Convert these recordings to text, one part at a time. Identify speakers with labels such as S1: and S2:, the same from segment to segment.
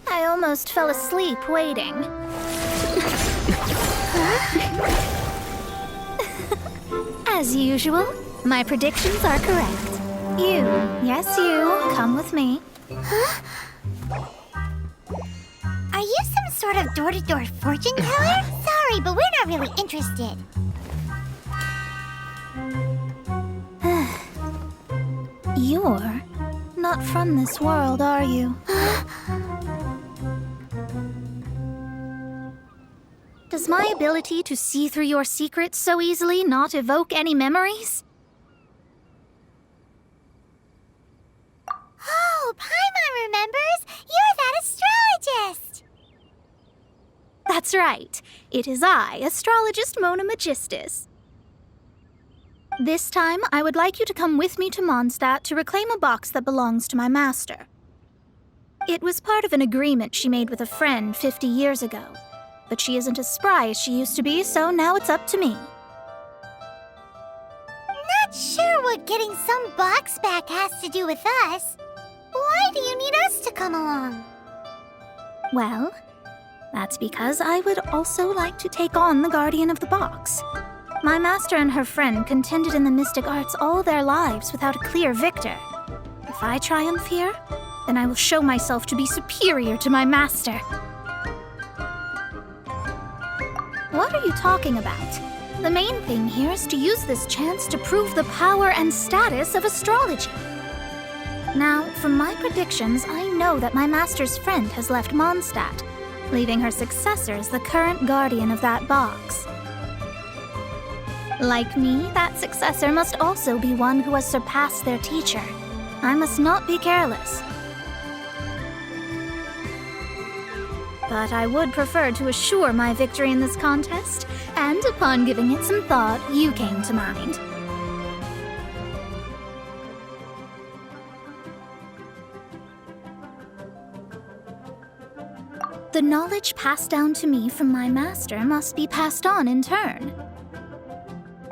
S1: I almost fell asleep waiting. As usual, my predictions are correct. You, yes you, come with me.
S2: Huh? Are you some sort of door-to-door fortune teller? Sorry, but we're not really interested.
S1: You're not from this world, are you? Does my ability to see through your secrets so easily not evoke any memories?
S2: Oh, Paimon remembers! You're that astrologist!
S1: That's right. It is I, astrologist Mona Magistus. This time, I would like you to come with me to Mondstadt to reclaim a box that belongs to my master. It was part of an agreement she made with a friend 50 years ago. But she isn't as spry as she used to be, so now it's up to me.
S2: Not sure what getting some box back has to do with us. Why do you need us to come along?
S1: Well, that's because I would also like to take on the Guardian of the Box. My master and her friend contended in the mystic arts all their lives without a clear victor. If I triumph here, then I will show myself to be superior to my master. What are you talking about? The main thing here is to use this chance to prove the power and status of astrology. Now, from my predictions, I know that my master's friend has left Mondstadt, leaving her successor as the current guardian of that box. Like me, that successor must also be one who has surpassed their teacher. I must not be careless. But I would prefer to assure my victory in this contest, and upon giving it some thought, you came to mind. The knowledge passed down to me from my master must be passed on in turn.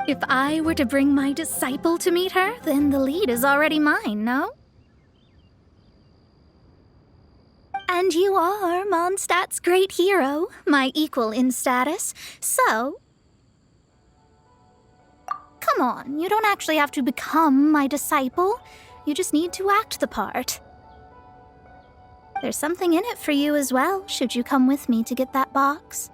S1: If I were to bring my disciple to meet her, then the lead is already mine, no? And you are Mondstadt's great hero, my equal in status, so... Come on, you don't actually have to become my disciple. You just need to act the part. There's something in it for you as well, should you come with me to get that box.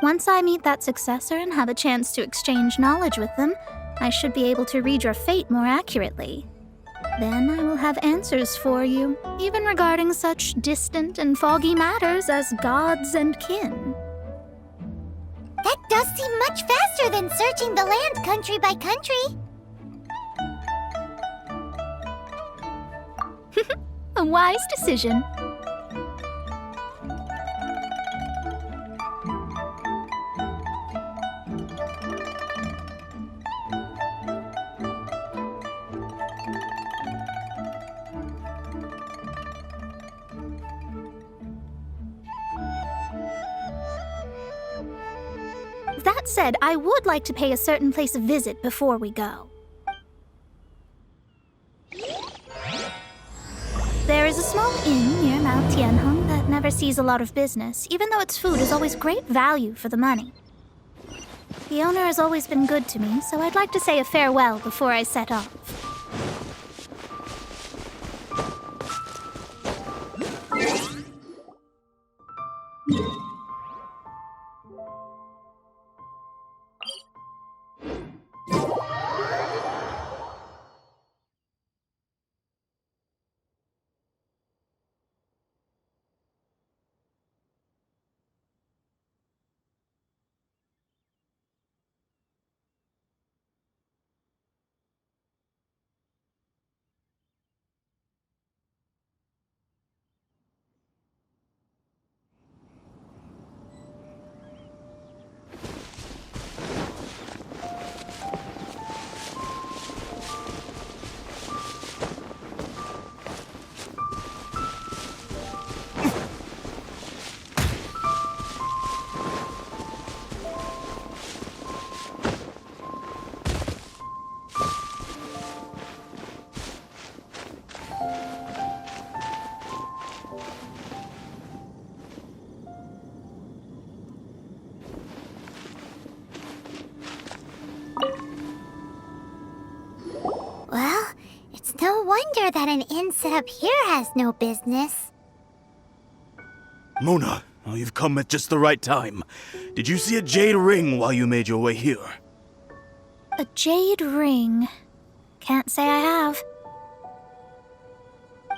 S1: Once I meet that successor and have a chance to exchange knowledge with them, I should be able to read your fate more accurately. Then I will have answers for you, even regarding such distant and foggy matters as gods and kin.
S2: That does seem much faster than searching the land country by country.
S1: A wise decision. That said, I would like to pay a certain place a visit before we go. There is a small inn near Mount Tianheng that never sees a lot of business, even though its food is always great value for the money. The owner has always been good to me, so I'd like to say a farewell before I set off.
S2: No wonder that an inn set up here has no business.
S3: Mona, oh, you've come at just the right time. Did you see a jade ring while you made your way here?
S1: A jade ring. Can't say I have.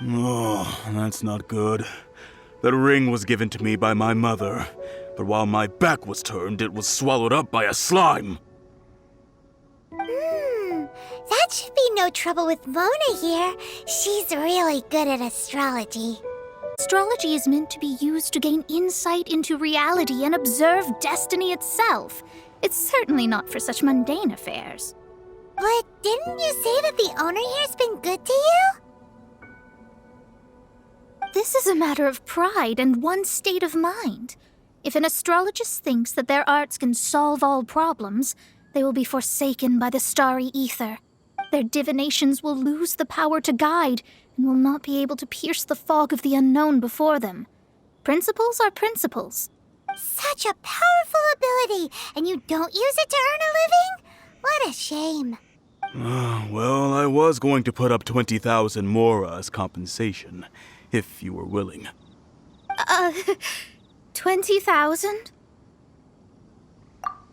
S3: Oh, that's not good. That ring was given to me by my mother, but while my back was turned, it was swallowed up by a slime.
S2: That should be no trouble with Mona here. She's really good at astrology.
S1: Astrology is meant to be used to gain insight into reality and observe destiny itself. It's certainly not for such mundane affairs.
S2: But didn't you say that the owner here's been good to you?
S1: This is a matter of pride and one's state of mind. If an astrologist thinks that their arts can solve all problems, they will be forsaken by the starry ether. Their divinations will lose the power to guide and will not be able to pierce the fog of the unknown before them. Principles are principles.
S2: Such a powerful ability, and you don't use it to earn a living? What a shame.
S3: Well, I was going to put up 20,000 mora as compensation, if you were willing.
S1: 20,000?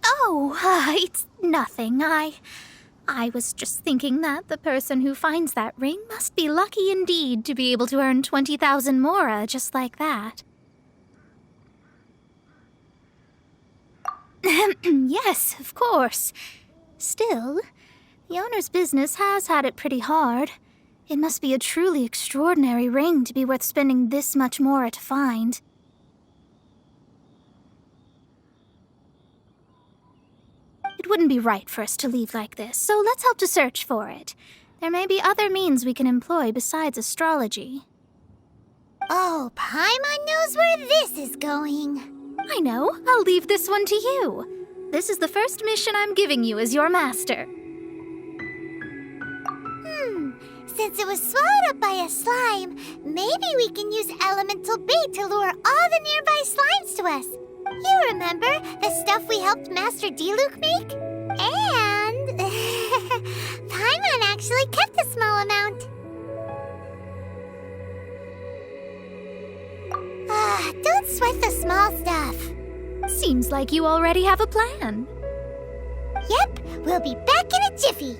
S1: Oh, it's nothing. I was just thinking that the person who finds that ring must be lucky indeed to be able to earn 20,000 mora just like that. Yes, of course. Still, the owner's business has had it pretty hard. It must be a truly extraordinary ring to be worth spending this much mora to find. It wouldn't be right for us to leave like this, so let's help to search for it. There may be other means we can employ besides astrology.
S2: Oh, Paimon knows where this is going.
S1: I know. I'll leave this one to you. This is the first mission I'm giving you as your master.
S2: Since it was swallowed up by a slime, maybe we can use elemental bait to lure all the nearby slimes to us. You remember the stuff we helped Master Diluc make? And Paimon actually kept a small amount. Don't sweat the small stuff.
S1: Seems like you already have a plan.
S2: Yep, we'll be back in a jiffy.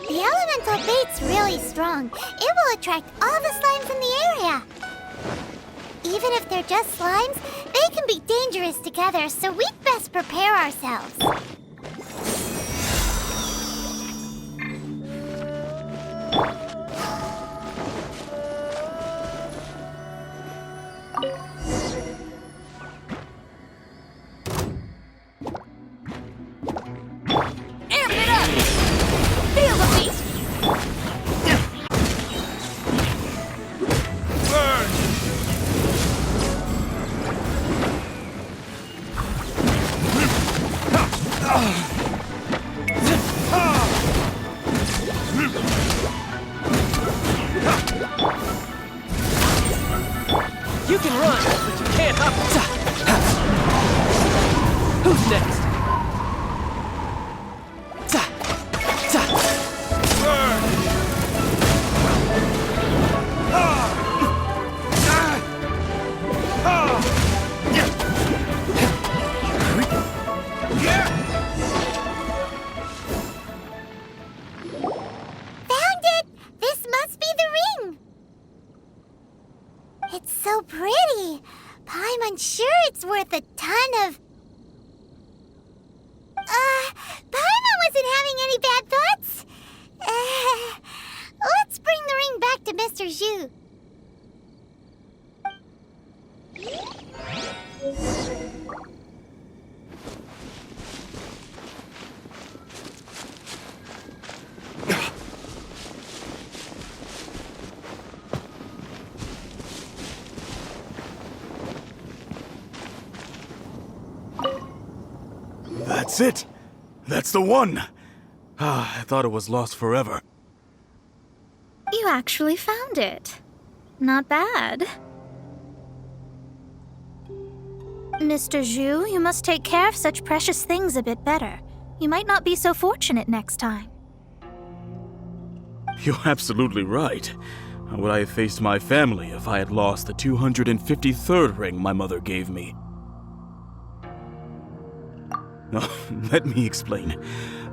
S2: The elemental bait's really strong. It will attract all the slimes in the area. Even if they're just slimes, they can be dangerous together, so we'd best prepare ourselves.
S1: Amp it up! Feel the beat!
S4: You can run, but you can't hop. Who's next?
S2: Found it! This must be the ring! It's so pretty. Paimon's sure it's worth a ton of... Paimon wasn't having any bad thoughts. Let's bring the ring back to Mr. Zhu.
S3: That's it! That's the one! I thought it was lost forever.
S1: You actually found it. Not bad. Mr. Zhu, you must take care of such precious things a bit better. You might not be so fortunate next time.
S3: You're absolutely right. How would I have faced my family if I had lost the 253rd ring my mother gave me? No, let me explain.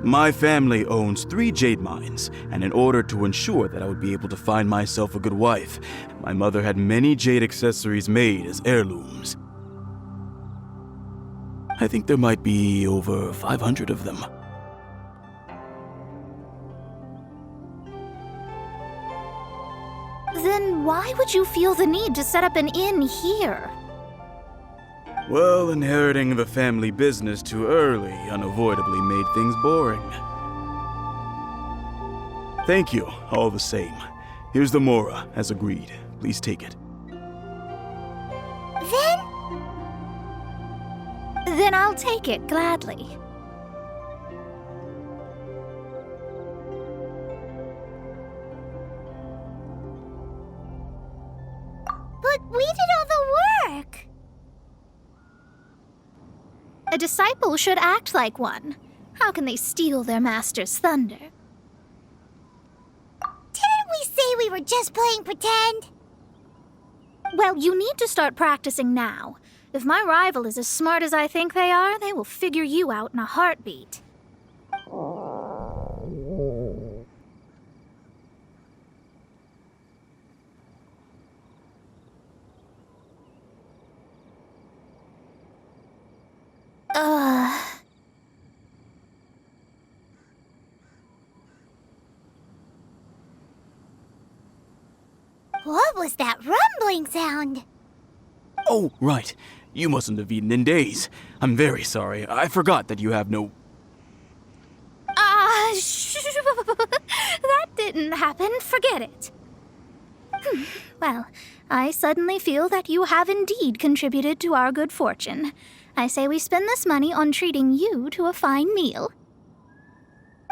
S3: My family owns 3 jade mines, and in order to ensure that I would be able to find myself a good wife, my mother had many jade accessories made as heirlooms. I think there might be over 500 of them.
S1: Then why would you feel the need to set up an inn here?
S3: Well, inheriting the family business too early unavoidably made things boring. Thank you, all the same. Here's the Mora, as agreed. Please take it.
S1: Then I'll take it gladly.
S2: But we did all the work.
S1: A disciple should act like one. How can they steal their master's thunder?
S2: Didn't we say we were just playing pretend?
S1: Well, you need to start practicing now. If my rival is as smart as I think they are, they will figure you out in a heartbeat.
S2: What was that rumbling sound?
S3: Oh, right. You mustn't have eaten in days. I'm very sorry. I forgot that you have no...
S1: That didn't happen. Forget it. Well, I suddenly feel that you have indeed contributed to our good fortune. I say we spend this money on treating you to a fine meal.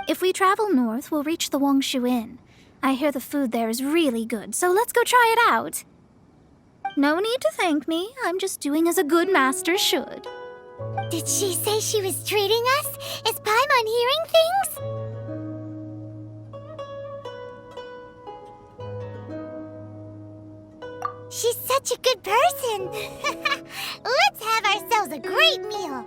S1: If we travel north, we'll reach the Wongshu Inn. I hear the food there is really good, so let's go try it out. No need to thank me. I'm just doing as a good master should.
S2: Did she say she was treating us? Is Paimon hearing things? She's such a good person. Let's have ourselves a great meal.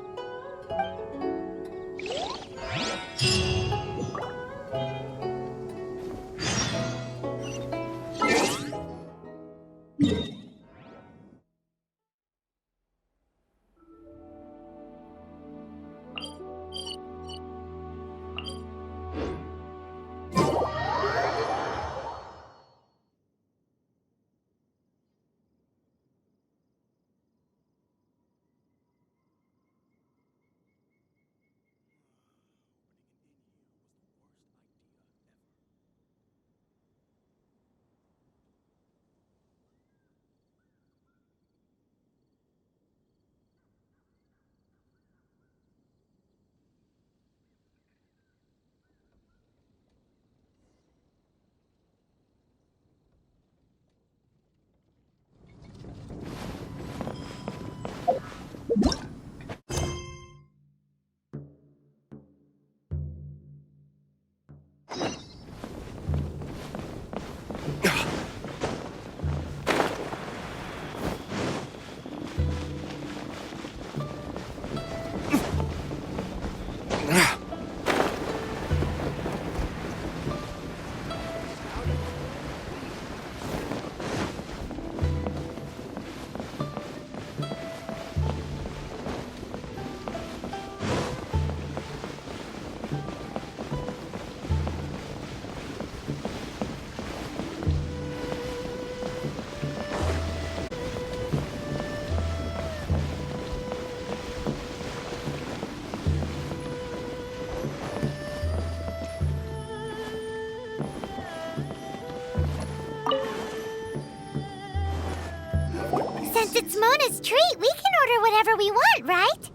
S2: Since it's Mona's treat, we can order whatever we want, right?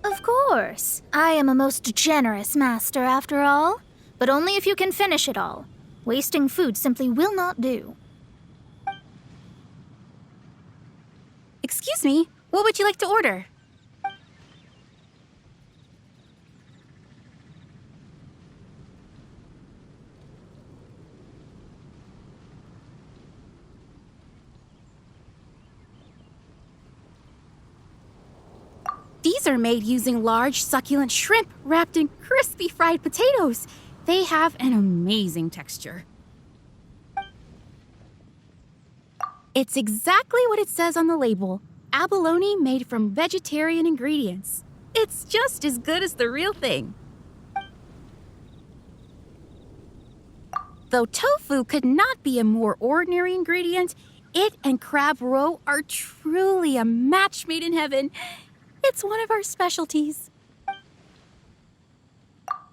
S1: Of course. I am a most generous master, after all. But only if you can finish it all. Wasting food simply will not do.
S5: Excuse me, what would you like to order? These are made using large, succulent shrimp wrapped in crispy fried potatoes. They have an amazing texture. It's exactly what it says on the label. Abalone made from vegetarian ingredients. It's just as good as the real thing. Though tofu could not be a more ordinary ingredient, it and crab roe are truly a match made in heaven. It's one of our specialties.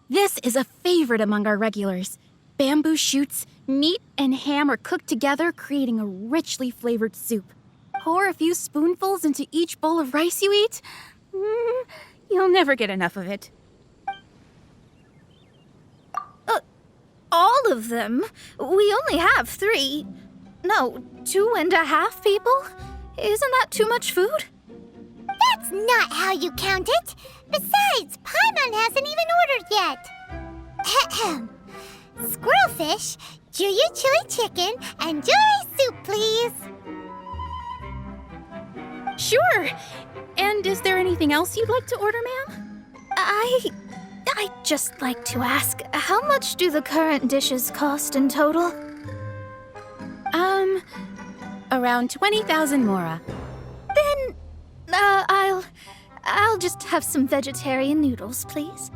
S5: This is a favorite among our regulars. Bamboo shoots, meat, and ham are cooked together, creating a richly flavored soup. Pour a few spoonfuls into each bowl of rice you eat. You'll never get enough of it.
S1: All of them? We only have 3. No, 2.5 people? Isn't that too much food?
S2: That's not how you count it. Besides, Paimon hasn't even ordered yet. Ahem. Squirrelfish, Juyu chili chicken, and jewelry soup, please.
S5: Sure. And is there anything else you'd like to order, ma'am?
S1: I'd just like to ask, how much do the current dishes cost in total?
S5: Around 20,000 mora.
S1: Then, I'll just have some vegetarian noodles, please.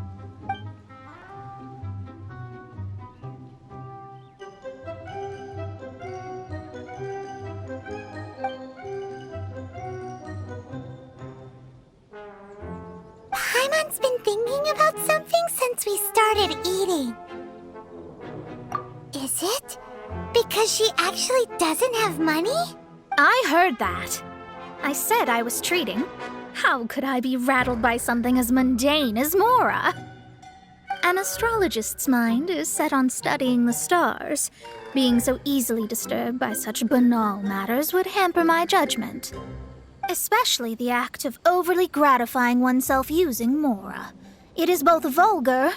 S2: Paimon's been thinking about something since we started eating. Is it because she actually doesn't have money?
S1: I heard that. I said I was treating. How could I be rattled by something as mundane as Mora? An astrologist's mind is set on studying the stars. Being so easily disturbed by such banal matters would hamper my judgment. Especially the act of overly gratifying oneself using Mora. It is both vulgar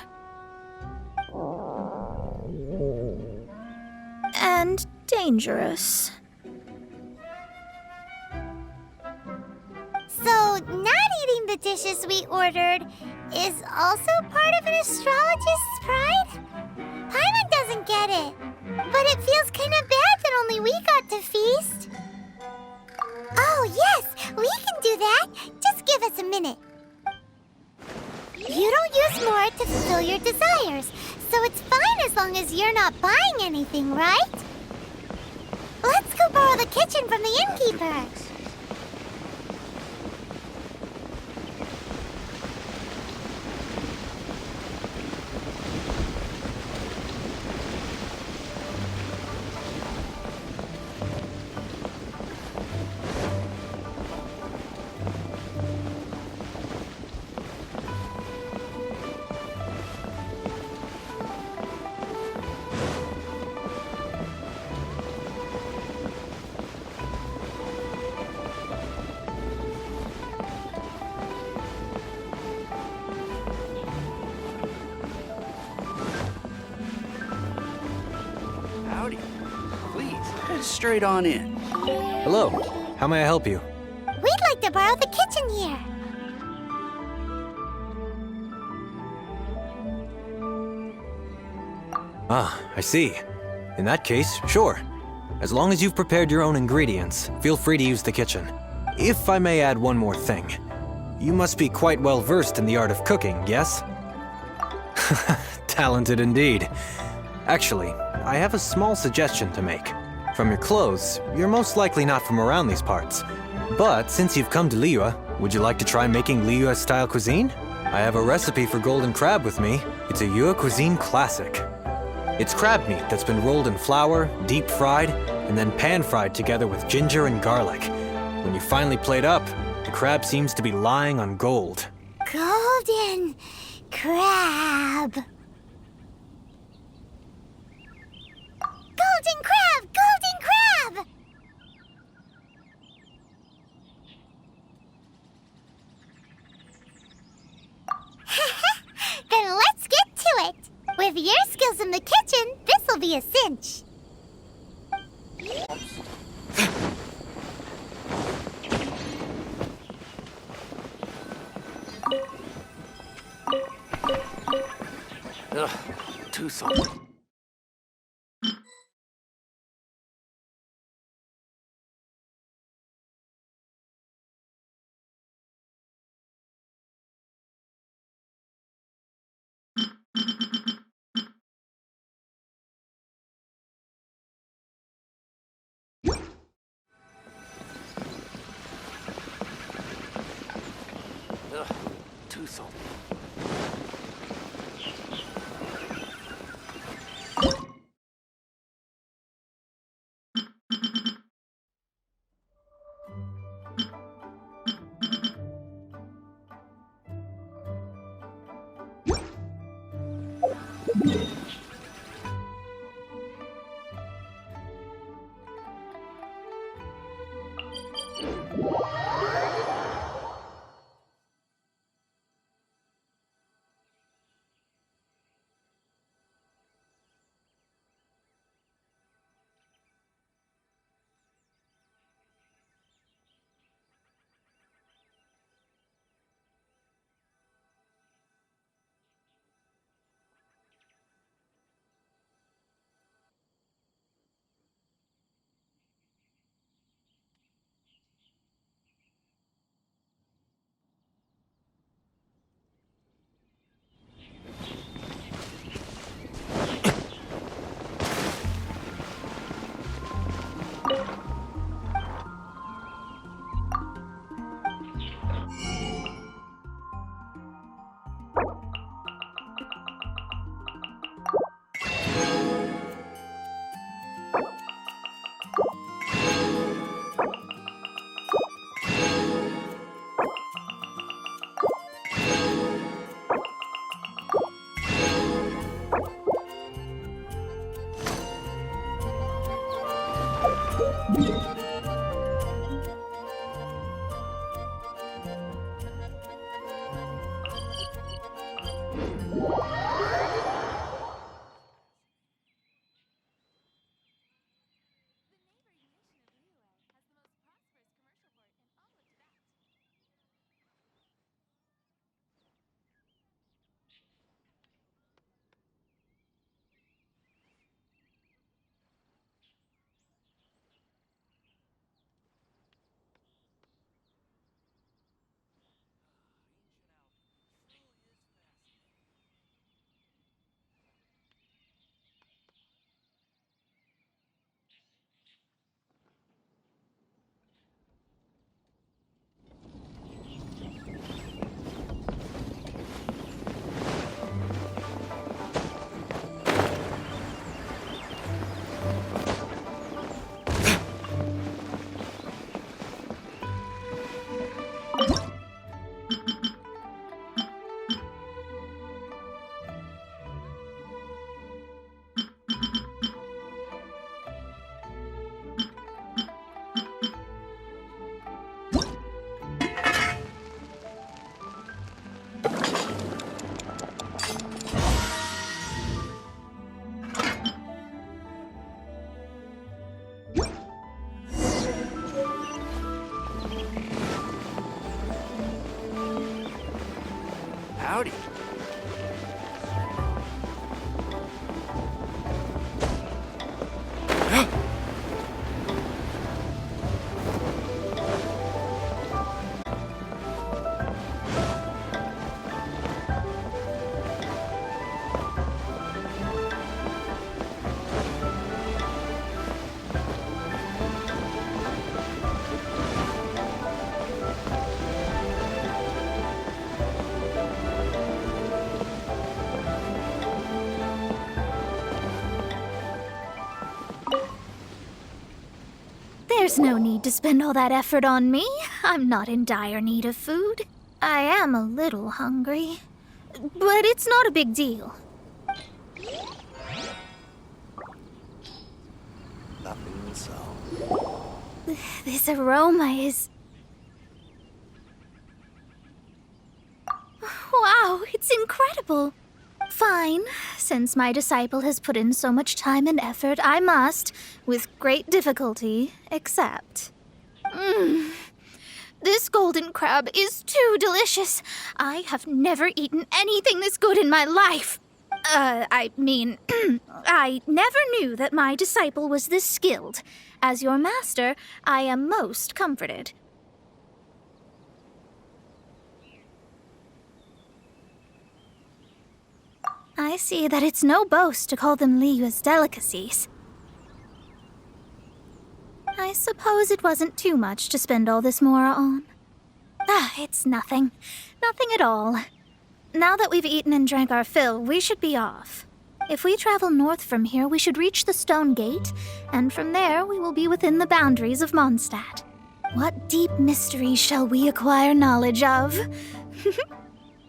S1: and dangerous.
S2: So, not eating the dishes we ordered is also part of an astrologist's pride? Paimon doesn't get it, but it feels kind of bad that only we got to feast. Oh, yes, we can do that. Just give us a minute. You don't use more to fulfill your desires, so it's fine as long as you're not buying anything, right? Let's go borrow the kitchen from the innkeeper.
S6: Howdy. Please, head straight on in.
S7: Hello. How may I help you?
S2: We'd like to borrow the kitchen here.
S7: Ah, I see. In that case, sure. As long as you've prepared your own ingredients, feel free to use the kitchen. If I may add one more thing. You must be quite well versed in the art of cooking, yes? Talented indeed. Actually, I have a small suggestion to make. From your clothes, you're most likely not from around these parts. But since you've come to Liyue, would you like to try making Liyue-style cuisine? I have a recipe for golden crab with me. It's a Yue cuisine classic. It's crab meat that's been rolled in flour, deep fried, and then pan-fried together with ginger and garlic. When you finally plate up, the crab seems to be lying on gold.
S2: Golden crab. Golden crab! Golden crab! Then let's get to it. With your skills in the kitchen, this'll be a cinch.
S6: too salty. Ugh, too salty. Howdy.
S1: There's no need to spend all that effort on me. I'm not in dire need of food. I am a little hungry, but it's not a big deal.
S6: Nothing so.
S1: This aroma is... Wow, it's incredible. Fine. Since my disciple has put in so much time and effort, I must, with great difficulty, accept. This golden crab is too delicious. I have never eaten anything this good in my life. I mean, I never knew that my disciple was this skilled. As your master, I am most comforted. I see that it's no boast to call them Liyue's delicacies. I suppose it wasn't too much to spend all this mora on. It's nothing. Nothing at all. Now that we've eaten and drank our fill, we should be off. If we travel north from here, we should reach the Stone Gate, and from there we will be within the boundaries of Mondstadt. What deep mystery shall we acquire knowledge of?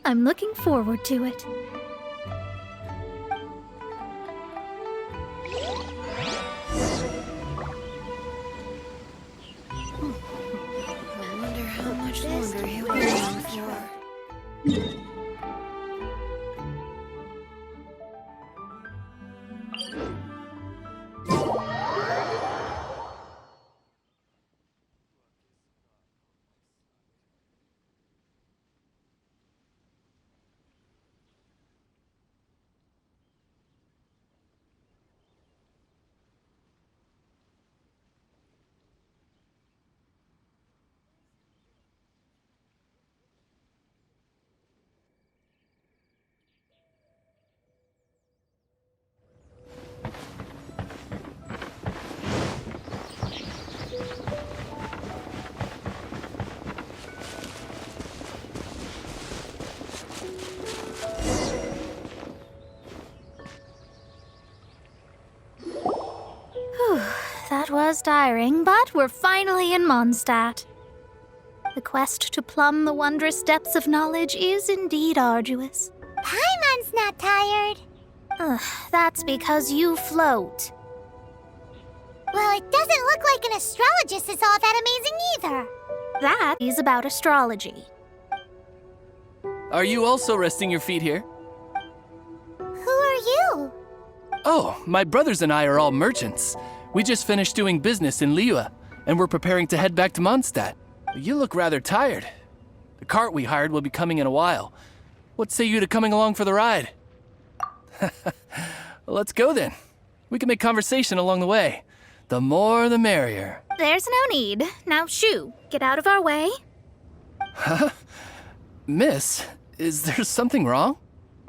S1: I'm looking forward to it.
S8: I wonder how much longer he'll be on for.
S1: That was tiring, but we're finally in Mondstadt. The quest to plumb the wondrous depths of knowledge is indeed arduous.
S2: Paimon's not tired.
S1: That's because you float.
S2: Well, it doesn't look like an astrologist is all that amazing either.
S1: That is about astrology.
S4: Are you also resting your feet here?
S2: Who are you?
S4: Oh, my brothers and I are all merchants. We just finished doing business in Liyue, and we're preparing to head back to Mondstadt. You look rather tired. The cart we hired will be coming in a while. What say you to coming along for the ride? Let's go then. We can make conversation along the way. The more the merrier.
S1: There's no need. Now, shoo, get out of our way.
S4: Miss, is there something wrong?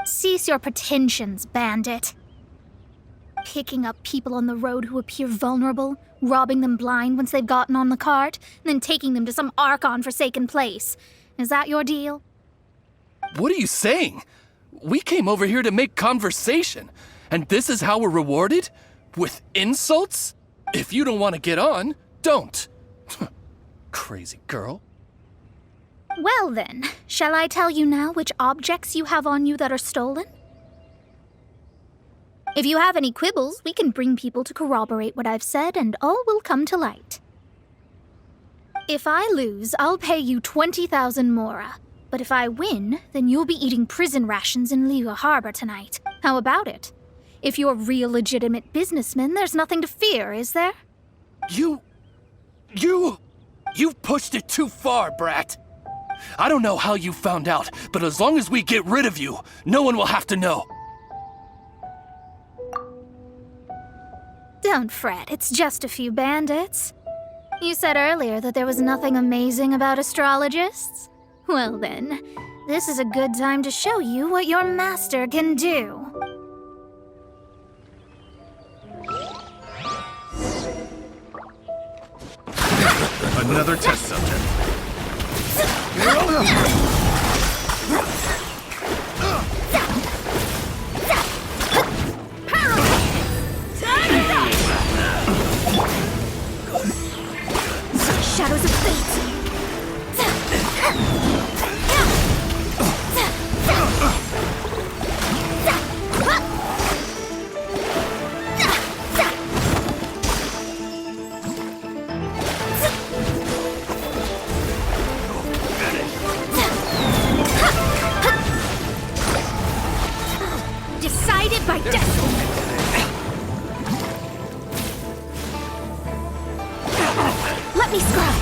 S1: Cease your pretensions, bandit. Picking up people on the road who appear vulnerable, robbing them blind once they've gotten on the cart, and then taking them to some Archon-forsaken place. Is that your deal?
S4: What are you saying? We came over here to make conversation, and this is how we're rewarded? With insults? If you don't want to get on, don't. Crazy girl.
S1: Well then, shall I tell you now which objects you have on you that are stolen? If you have any quibbles, we can bring people to corroborate what I've said, and all will come to light. If I lose, I'll pay you 20,000 mora. But if I win, then you'll be eating prison rations in Liyue Harbor tonight. How about it? If you're real legitimate businessmen, there's nothing to fear, is there?
S4: You've pushed it too far, brat. I don't know how you found out, but as long as we get rid of you, no one will have to know.
S1: Don't fret, it's just a few bandits. You said earlier that there was nothing amazing about astrologists? Well then, this is a good time to show you what your master can do.
S3: Another test subject.
S1: Shadows of fate! Decided by destiny! Let me scry!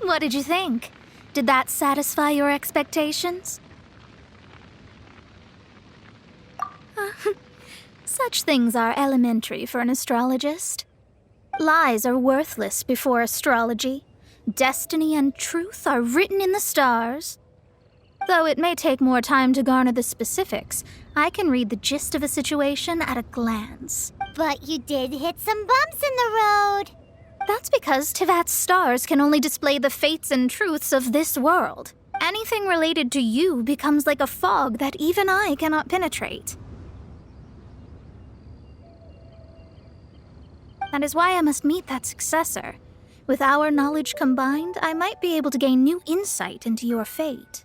S1: What did you think? Did that satisfy your expectations? Such things are elementary for an astrologist. Lies are worthless before astrology. Destiny and truth are written in the stars. Though it may take more time to garner the specifics, I can read the gist of a situation at a glance.
S2: But you did hit some bumps in the road.
S1: That's because Tivat's stars can only display the fates and truths of this world. Anything related to you becomes like a fog that even I cannot penetrate. That is why I must meet that successor. With our knowledge combined, I might be able to gain new insight into your fate.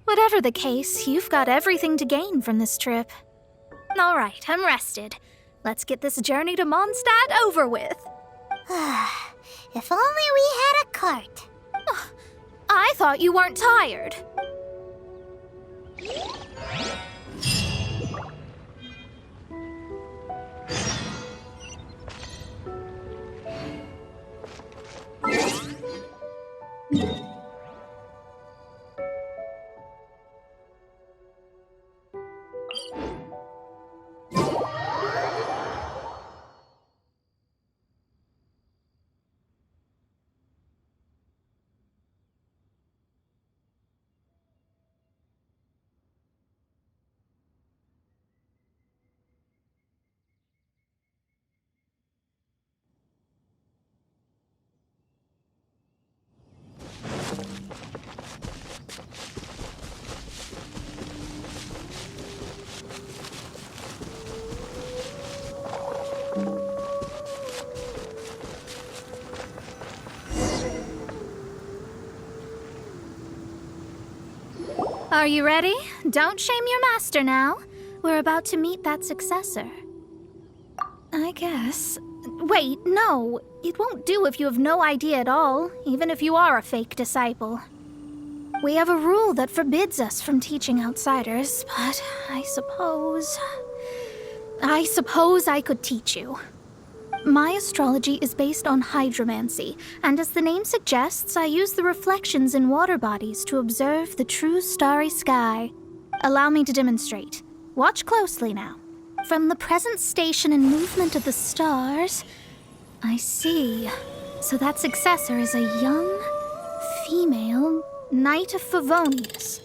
S1: Whatever the case, you've got everything to gain from this trip. All right, I'm rested. Let's get this journey to Mondstadt over with.
S2: If only we had a cart.
S1: I thought you weren't tired. Are you ready? Don't shame your master now. We're about to meet that successor. I guess. Wait, no. It won't do if you have no idea at all, even if you are a fake disciple. We have a rule that forbids us from teaching outsiders, but I suppose I could teach you. My astrology is based on hydromancy, and as the name suggests, I use the reflections in water bodies to observe the true starry sky. Allow me to demonstrate. Watch closely now. From the present station and movement of the stars, I see. So that successor is a young, female Knight of Favonius.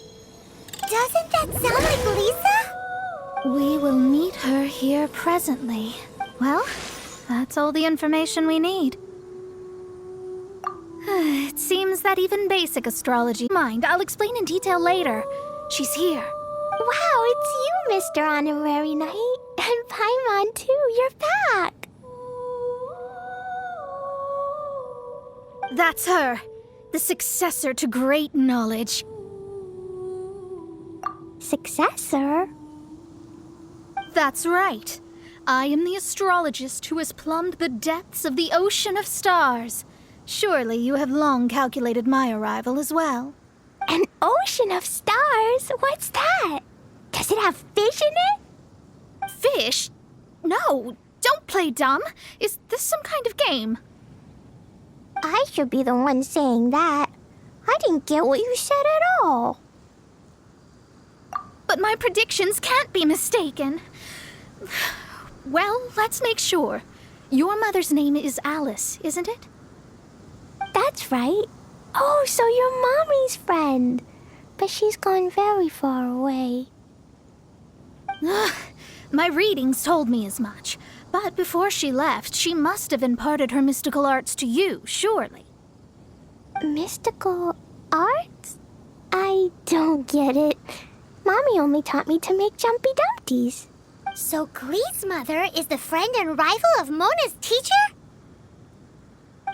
S2: Doesn't that sound like Lisa?
S1: We will meet her here presently. Well, that's all the information we need. It seems that even basic astrology... Mind, I'll explain in detail later. She's here.
S2: Wow, it's you, Mr. Honorary Knight. And Paimon, too. You're back.
S1: That's her. The successor to great knowledge.
S2: Successor?
S1: That's right. I am the astrologist who has plumbed the depths of the ocean of stars. Surely you have long calculated my arrival as well.
S2: An ocean of stars? What's that? Does it have fish in it?
S1: Fish? No, don't play dumb. Is this some kind of game?
S2: I should be the one saying that. I didn't get what you said at all.
S1: But my predictions can't be mistaken. Well, let's make sure. Your mother's name is Alice, isn't it?
S2: That's right. Oh, so you're Mommy's friend. But she's gone very far away.
S1: My readings told me as much. But before she left, she must have imparted her mystical arts to you, surely.
S2: Mystical arts? I don't get it. Mommy only taught me to make Jumpy Dumpties. So Glee's mother is the friend and rival of Mona's teacher?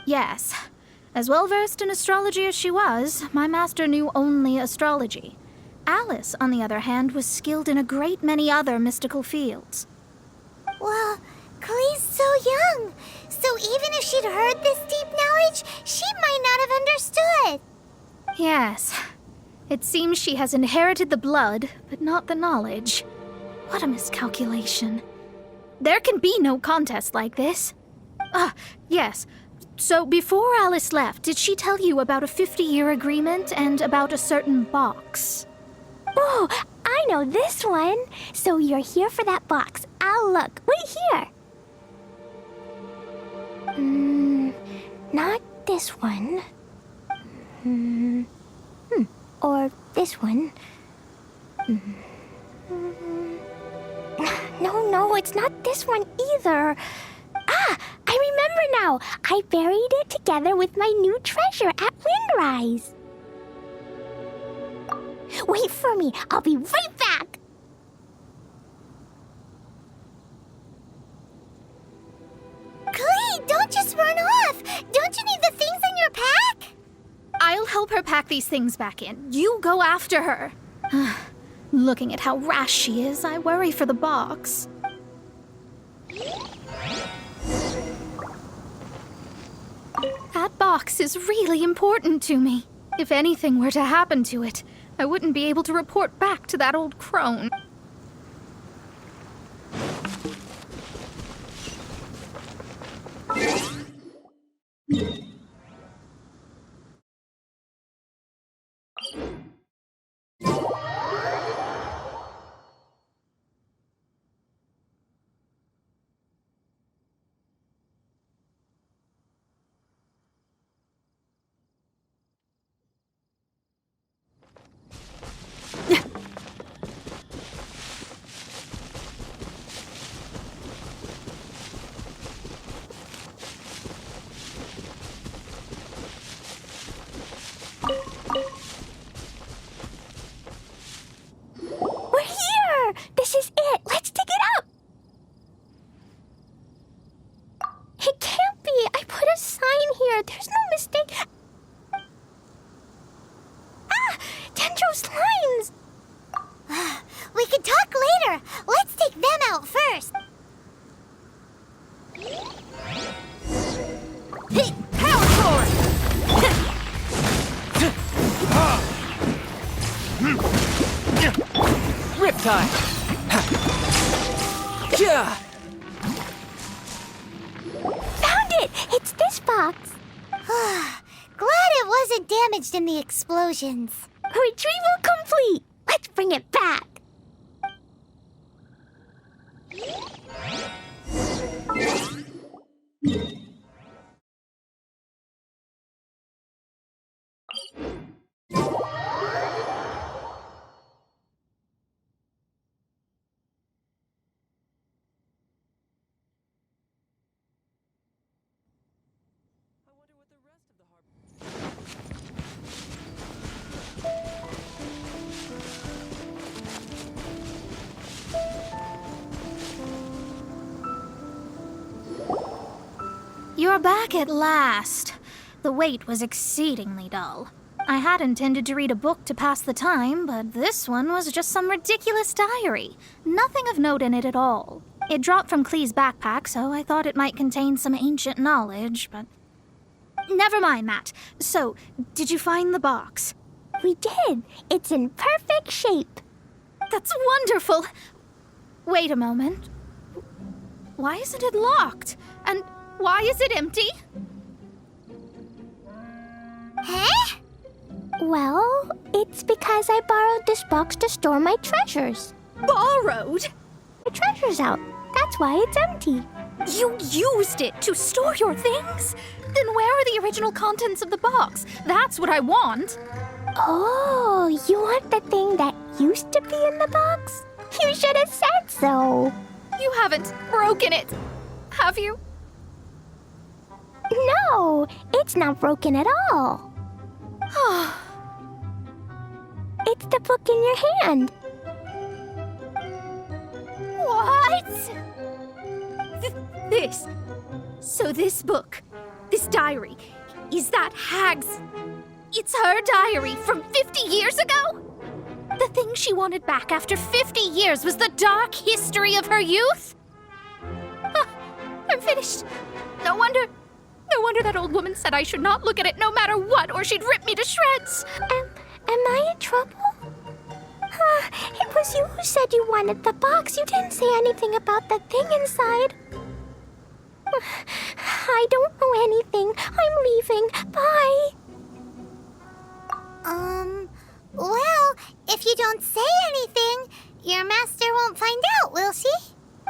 S1: Yes. As well-versed in astrology as she was, my master knew only astrology. Alice, on the other hand, was skilled in a great many other mystical fields.
S2: Well, Glee's so young. So even if she'd heard this deep knowledge, she might not have understood.
S1: Yes. It seems she has inherited the blood, but not the knowledge. What a miscalculation. There can be no contest like this. Yes. So before Alice left, did she tell you about a 50-year agreement and about a certain box?
S2: Oh, I know this one. So you're here for that box. I'll look. Wait here. Not this one. Or this one. No, it's not this one either. Ah, I remember now. I buried it together with my new treasure at Windrise. Wait for me. I'll be right back. Clee, don't just run off. Don't you need the things in your pack?
S1: I'll help her pack these things back in. You go after her. Looking at how rash she is, I worry for the box. That box is really important to me. If anything were to happen to it, I wouldn't be able to report back to that old crone.
S2: We're here! This is it! Let's dig it up! It can't be! I put a sign here! There's no mistake! Ah! Dendro's lines! We can talk later! Let's take them out first!
S1: Hey, power sword!
S6: Riptide! Yeah!
S2: Found it! It's this box! Glad it wasn't damaged in the explosions. Retrieval complete! Let's bring it back!
S1: You're back at last. The wait was exceedingly dull. I had intended to read a book to pass the time, but this one was just some ridiculous diary. Nothing of note in it at all. It dropped from Clee's backpack, so I thought it might contain some ancient knowledge, but... Never mind that. So, did you find the box?
S2: We did! It's in perfect shape!
S1: That's wonderful! Wait a moment. Why isn't it locked? And why is it empty?
S2: Huh? Well, it's because I borrowed this box to store my treasures.
S1: Borrowed?
S2: My treasure's out. That's why it's empty.
S1: You used it to store your things? Then where are the original contents of the box? That's what I want.
S2: Oh, you want the thing that used to be in the box? You should have said so.
S1: You haven't broken it, have you?
S2: No, it's not broken at all. It's the book in your hand.
S1: What? This. So this book, this diary, is that Hag's... It's her diary from 50 years ago? The thing she wanted back after 50 years was the dark history of her youth? I'm finished. No wonder that old woman said I should not look at it no matter what, or she'd rip me to shreds.
S2: Am I in trouble? It was you who said you wanted the box. You didn't say anything about the thing inside. I don't know anything. I'm leaving. Bye. Well, if you don't say anything, your master won't find out, will she?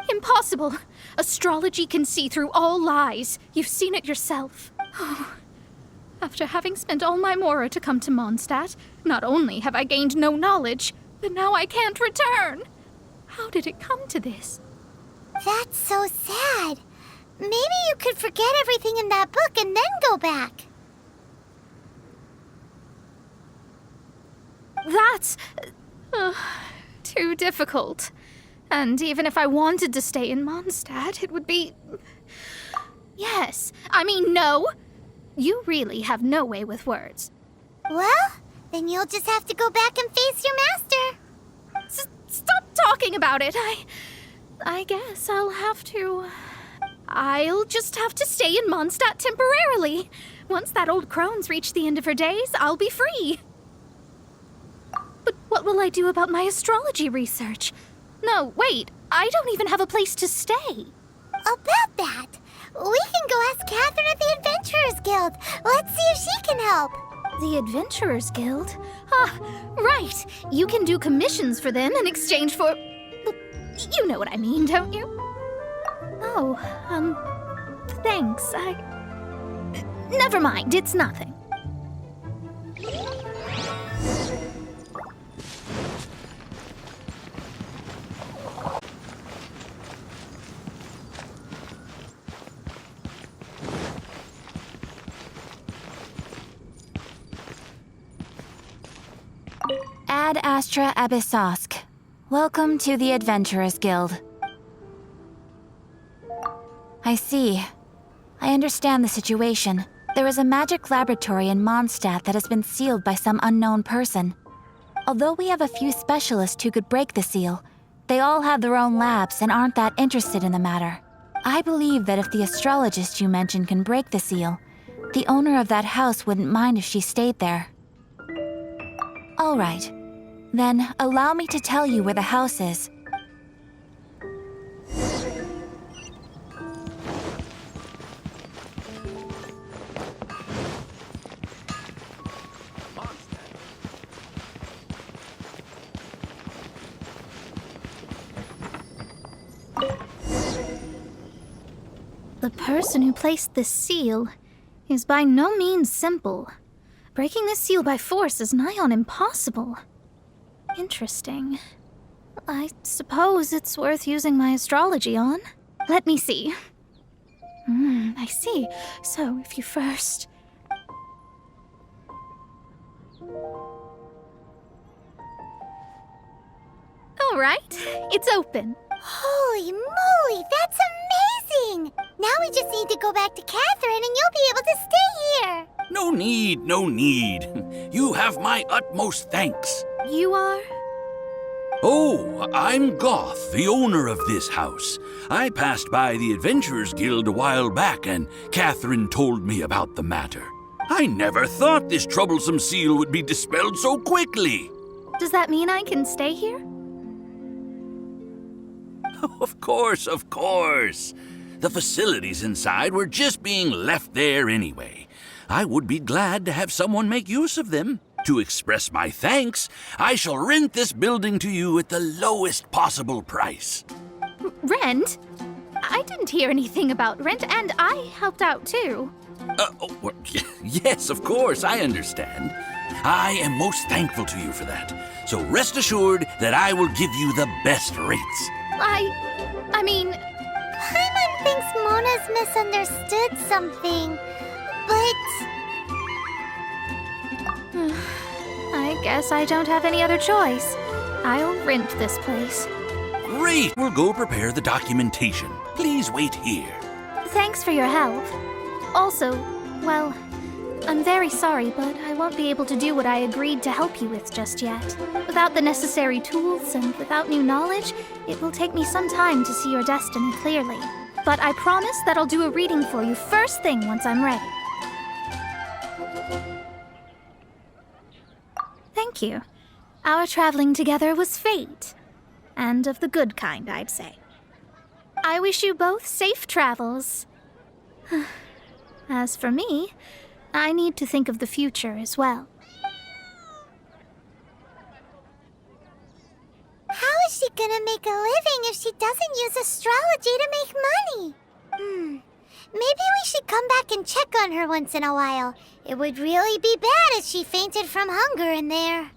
S1: Impossible. Astrology can see through all lies. You've seen it yourself. Oh. After having spent all my mora to come to Mondstadt, not only have I gained no knowledge, but now I can't return. How did it come to this?
S2: That's so sad. Maybe you could forget everything in that book and then go back.
S1: That's too difficult. And even if I wanted to stay in Mondstadt, it would be... Yes, I mean no. You really have no way with words.
S2: Well, then you'll just have to go back and face your master.
S1: Stop talking about it. I guess I'll just have to stay in Mondstadt temporarily. Once that old crone's reached the end of her days, I'll be free. But what will I do about my astrology research? No, wait, I don't even have a place to stay.
S2: About that, we can go ask Catherine at the Adventurers Guild. Let's see if she can help.
S1: The Adventurers Guild? Ah, right. You can do commissions for them in exchange for... Well, you know what I mean, don't you? Oh, thanks. Never mind, it's nothing.
S5: Ad Astra Abyssosk. Welcome to the Adventurers Guild. I see. I understand the situation. There is a magic laboratory in Mondstadt that has been sealed by some unknown person. Although we have a few specialists who could break the seal, they all have their own labs and aren't that interested in the matter. I believe that if the astrologist you mentioned can break the seal, the owner of that house wouldn't mind if she stayed there. All right. Then, allow me to tell you where the house is.
S1: The person who placed this seal is by no means simple. Breaking this seal by force is nigh on impossible. Interesting. I suppose it's worth using my astrology on. Let me see. I see. So, if you first... All right, it's open.
S2: Holy moly, that's amazing! Now we just need to go back to Catherine and you'll be able to stay here.
S6: No need, no need. You have my utmost thanks.
S1: You are?
S6: Oh, I'm Goth, the owner of this house. I passed by the Adventurers Guild a while back, and Catherine told me about the matter. I never thought this troublesome seal would be dispelled so quickly.
S1: Does that mean I can stay here?
S6: Of course, of course. The facilities inside were just being left there anyway. I would be glad to have someone make use of them. To express my thanks, I shall rent this building to you at the lowest possible price.
S1: Rent? I didn't hear anything about rent, and I helped out too.
S6: Yes, of course, I understand. I am most thankful to you for that. So rest assured that I will give you the best rates.
S1: I mean...
S2: Paimon thinks Mona's misunderstood something, but...
S1: I guess I don't have any other choice. I'll rent this place.
S6: Great! We'll go prepare the documentation. Please wait here.
S1: Thanks for your help. Also, well, I'm very sorry, but I won't be able to do what I agreed to help you with just yet. Without the necessary tools and without new knowledge, it will take me some time to see your destiny clearly. But I promise that I'll do a reading for you first thing once I'm ready. Thank you. Our traveling together was fate. And of the good kind, I'd say. I wish you both safe travels. As for me, I need to think of the future as well.
S2: How is she gonna make a living if she doesn't use astrology to make money? Maybe we should come back and check on her once in a while. It would really be bad if she fainted from hunger in there.